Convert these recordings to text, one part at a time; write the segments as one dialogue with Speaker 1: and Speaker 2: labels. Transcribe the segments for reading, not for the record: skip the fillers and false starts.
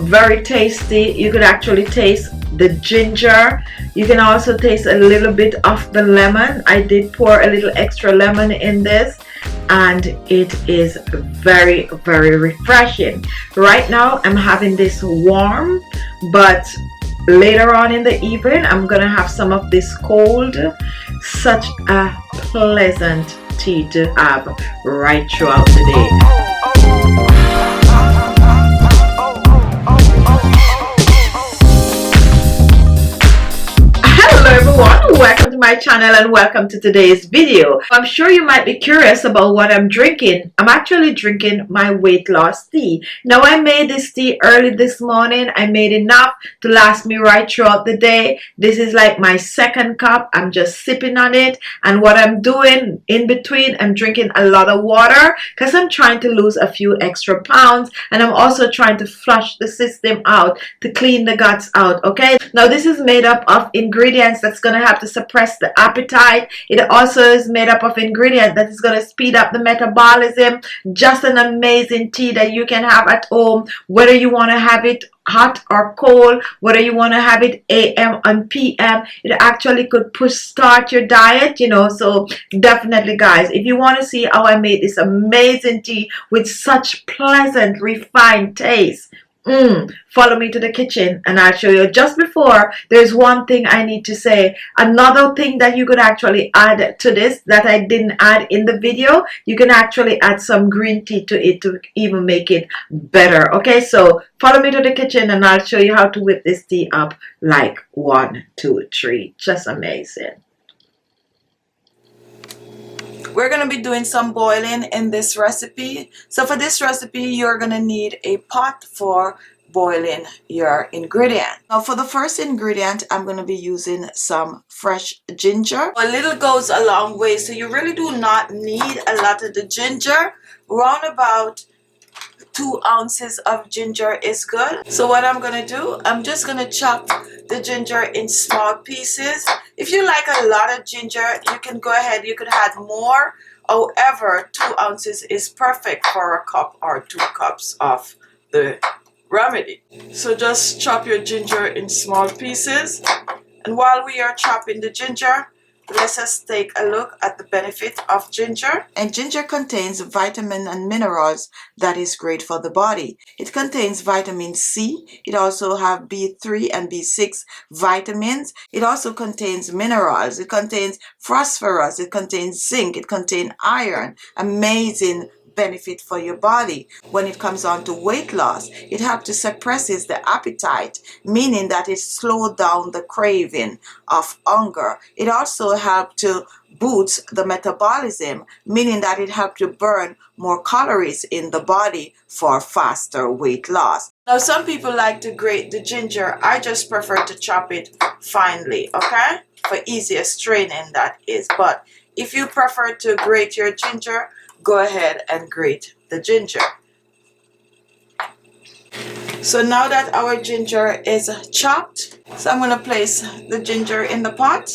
Speaker 1: very tasty. You could actually taste the ginger. You can also taste a little bit of the lemon. I did pour a little extra lemon in this, and it is very, very refreshing. Right now I'm having this warm, but later on in the evening I'm gonna have some of this cold. Such a pleasant tea to have right throughout the day. Hello everyone, welcome to my channel and welcome to today's video. I'm sure you might be curious about what I'm drinking. I'm actually drinking my weight loss tea. Now I made this tea early this morning. I made enough to last me right throughout the day. This is like my second cup. I'm just sipping on it, and what I'm doing in between, I'm drinking a lot of water because I'm trying to lose a few extra pounds, and I'm also trying to flush the system out to clean the guts out. Okay, now this is made up of ingredients that's going to have to suppress the appetite. It also is made up of ingredients that is going to speed up the metabolism. Just an amazing tea that you can have at home, whether you want to have it hot or cold, whether you want to have it AM and PM. It actually could start your diet, you know. So definitely guys, if you want to see how I made this amazing tea with such pleasant refined taste, follow me to the kitchen and I'll show you. Just before, there's one thing I need to say. Another thing that you could actually add to this that I didn't add in the video, you can actually add some green tea to it to even make it better. Okay, so follow me to the kitchen and I'll show you how to whip this tea up like 1, 2, 3. Just amazing. We're going to be doing some boiling in this recipe. So for this recipe, you're going to need a pot for boiling your ingredient. Now for the first ingredient, I'm going to be using some fresh ginger. A little goes a long way, so you really do not need a lot of the ginger. Round about 2 ounces of ginger is good. So what I'm going to do, I'm just going to chop the ginger in small pieces. If you like a lot of ginger, you can go ahead, you could add more. However, 2 ounces is perfect for a cup or 2 cups of the remedy. So just chop your ginger in small pieces. And while we are chopping the ginger, let's just take a look at the benefit of ginger. And ginger contains vitamins and minerals that is great for the body. It contains vitamin C. It also have B3 and B6 vitamins. It also contains minerals. It contains phosphorus. It contains zinc. It contains iron. Amazing benefit for your body. When it comes on to weight loss, it helps to suppresses the appetite, meaning that it slows down the craving of hunger. It also helps to boost the metabolism, meaning that it helps to burn more calories in the body for faster weight loss. Now some people like to grate the ginger. I just prefer to chop it finely, okay, for easier straining that is. But if you prefer to grate your ginger, go ahead and grate the ginger. So now that our ginger is chopped, so I'm going to place the ginger in the pot,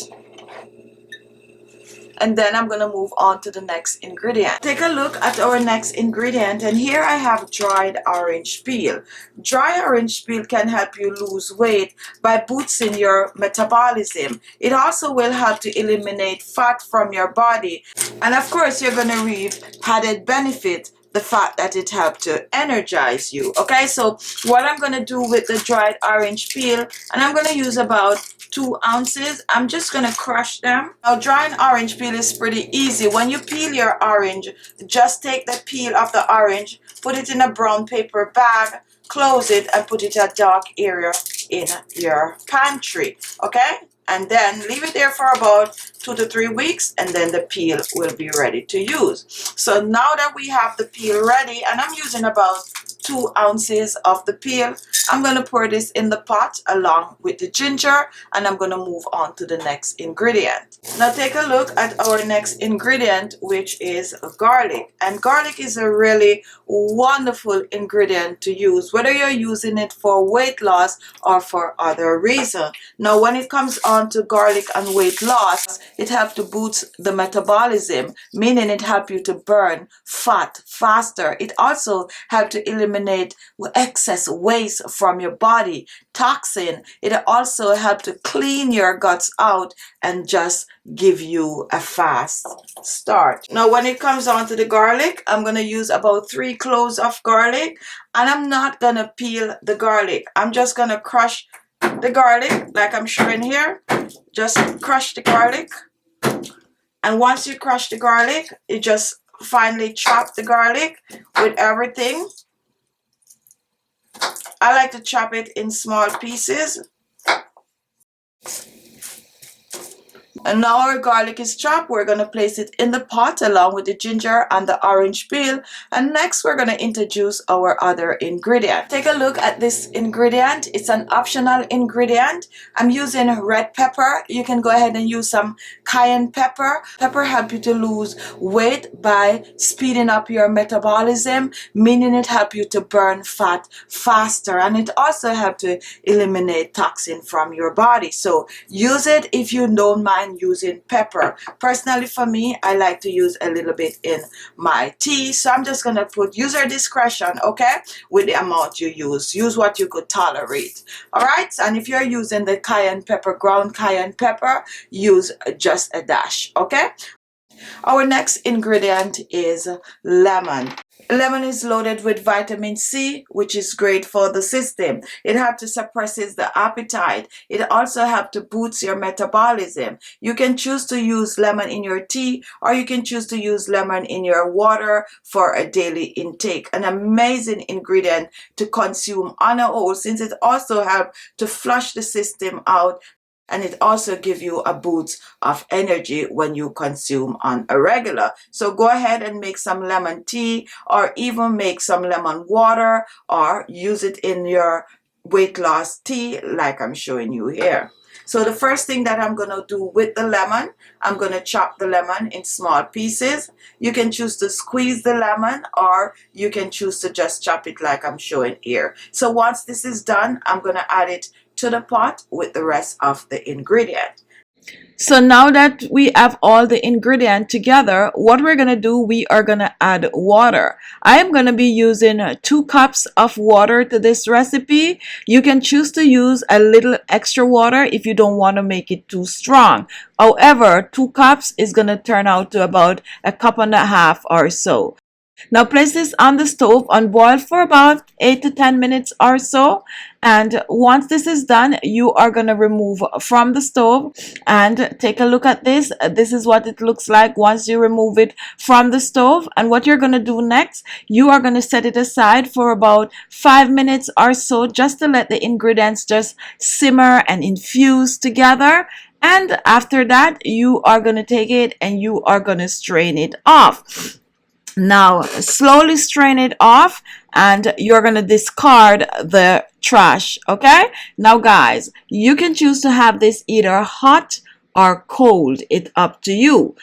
Speaker 1: and then I'm going to move on to the next ingredient. Take a look at our next ingredient, and here I have dried orange peel. Dry orange peel can help you lose weight by boosting your metabolism. It also will help to eliminate fat from your body, and of course you're going to reap added benefit, the fact that it helps to energize you. Okay, so what I'm going to do with the dried orange peel, and I'm going to use about 2 ounces. I'm just going to crush them. Now drying orange peel is pretty easy. When you peel your orange, just take the peel of the orange, put it in a brown paper bag, close it, and put it in a dark area in your pantry. Okay, and then leave it there for about 2 to 3 weeks, and then the peel will be ready to use. So now that we have the peel ready, and I'm using about 2 ounces of the peel, I'm going to pour this in the pot along with the ginger, and I'm going to move on to the next ingredient. Now take a look at our next ingredient, which is garlic. And garlic is a really wonderful ingredient to use, whether you're using it for weight loss or or for other reason. Now, when it comes on to garlic and weight loss, it helps to boost the metabolism, meaning it helps you to burn fat faster. It also helps to eliminate excess waste from your body, toxin. It also helps to clean your guts out and just give you a fast start. Now, when it comes on to the garlic, I'm going to use about 3 cloves of garlic, and I'm not going to peel the garlic. I'm just going to crush the garlic like I'm showing here. Just crush the garlic, and once you crush the garlic, you just finely chop the garlic with everything. I like to chop it in small pieces. And now our garlic is chopped. We're going to place it in the pot along with the ginger and the orange peel. And next we're going to introduce our other ingredient. Take a look at this ingredient. It's an optional ingredient. I'm using red pepper. You can go ahead and use some cayenne pepper. Pepper helps you to lose weight by speeding up your metabolism, meaning it helps you to burn fat faster. And it also helps to eliminate toxin from your body. So use it if you don't mind using pepper. Personally, for me, I like to use a little bit in my tea, so I'm just gonna put user discretion, okay, with the amount you use what you could tolerate. All right, and if you're using the cayenne pepper, ground cayenne pepper, use just a dash. Okay, our next ingredient is lemon. Lemon is loaded with vitamin C, which is great for the system. It helps to suppress the appetite. It also helps to boost your metabolism. You can choose to use lemon in your tea, or you can choose to use lemon in your water for a daily intake. An amazing ingredient to consume on a whole, since it also helps to flush the system out. And it also gives you a boost of energy when you consume on a regular. So go ahead and make some lemon tea, or even make some lemon water, or use it in your weight loss tea like I'm showing you here. So the first thing that I'm going to do with the lemon, I'm going to chop the lemon in small pieces. You can choose to squeeze the lemon, or you can choose to just chop it like I'm showing here. So once this is done, I'm going to add it to the pot with the rest of the ingredient. So now that we have all the ingredient together, what we're going to do, we are going to add water. I am going to be using 2 cups of water to this recipe. You can choose to use a little extra water if you don't want to make it too strong. However, 2 cups is going to turn out to about a cup and a half or so. Now place this on the stove and boil for about 8 to 10 minutes or so. And once this is done, you are going to remove from the stove and take a look at this. This is what it looks like once you remove it from the stove. And what you're going to do next, you are going to set it aside for about 5 minutes or so, just to let the ingredients just simmer and infuse together. And after that, you are going to take it and you are going to strain it off. Now slowly strain it off, and you're going to discard the trash. Okay, now guys, you can choose to have this either hot or cold. It's up to you.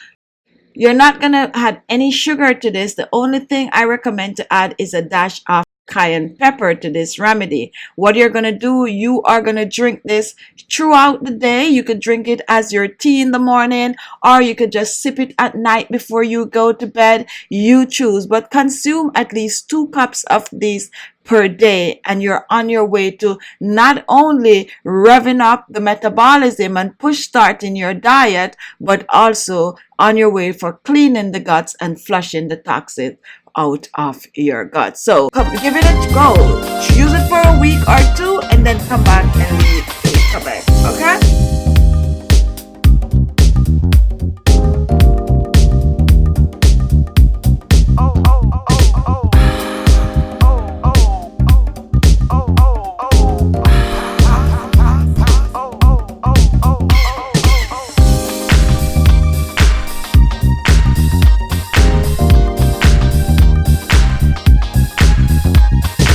Speaker 1: You're not going to add any sugar to this. The only thing I recommend to add is a dash of cayenne pepper to this remedy. What you're going to do, you are going to drink this throughout the day. You could drink it as your tea in the morning, or you could just sip it at night before you go to bed. You choose, but consume at least 2 cups of these per day, and you're on your way to not only revving up the metabolism and push start in your diet, but also on your way for cleaning the guts and flushing the toxins out of your gut. So give it a go. Use it for a week or 2, and then come